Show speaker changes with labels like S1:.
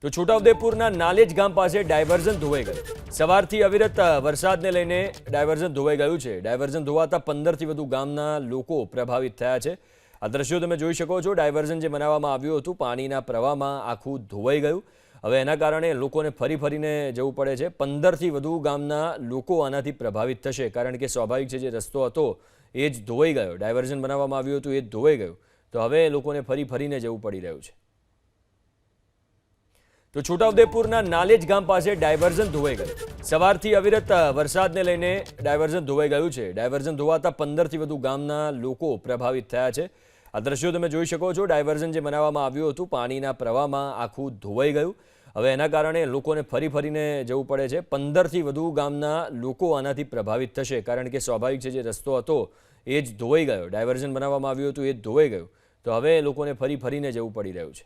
S1: તો છોટાઉદેપુરના નાલેજ ગામ પાસે ડાયવર્ઝન ધોવાઈ ગયું. સવારથી અવિરત વરસાદને લઈને ડાયવર્ઝન ધોવાઈ ગયું છે. ડાયવર્ઝન ધોવાતા 15થી વધુ ગામના લોકો પ્રભાવિત થયા છે. આ દ્રશ્યો તમે જોઈ શકો છો. ડાયવર્ઝન જે બનાવવામાં આવ્યું હતું પાણીના પ્રવાહમાં આખું ધોવાઈ ગયું. હવે એના કારણે લોકોને ફરીને જવું પડે છે. 15થી વધુ ગામના લોકો આનાથી પ્રભાવિત થશે, કારણ કે સ્વાભાવિક છે જે રસ્તો હતો એ જ ધોવાઈ ગયો. ડાયવર્ઝન બનાવવામાં આવ્યું હતું એ જ ધોવાઈ ગયું. તો હવે લોકોને ફરીને જવું પડી રહ્યું છે. તો છોટાઉદેપુરના નાલેજ ગામ પાસે ડાયવર્ઝન ધોવાઈ ગયું. સવારથી અવિરત વરસાદને લઈને ડાયવર્ઝન ધોવાઈ ગયું છે. ડાયવર્ઝન ધોવાતા 15થી વધુ ગામના લોકો પ્રભાવિત થયા છે. આ દ્રશ્યો તમે જોઈ શકો છો. ડાયવર્ઝન જે બનાવવામાં આવ્યું હતું પાણીના પ્રવાહમાં આખું ધોવાઈ ગયું. હવે એના કારણે લોકોને ફરીને જવું પડે છે. 15થી વધુ ગામના લોકો આનાથી પ્રભાવિત થશે, કારણ કે સ્વાભાવિક છે જે રસ્તો હતો એ જ ધોવાઈ ગયો. ડાયવર્ઝન બનાવવામાં આવ્યું હતું એ જ ધોવાઈ ગયું. તો હવે લોકોને ફરીને જવું પડી રહ્યું છે.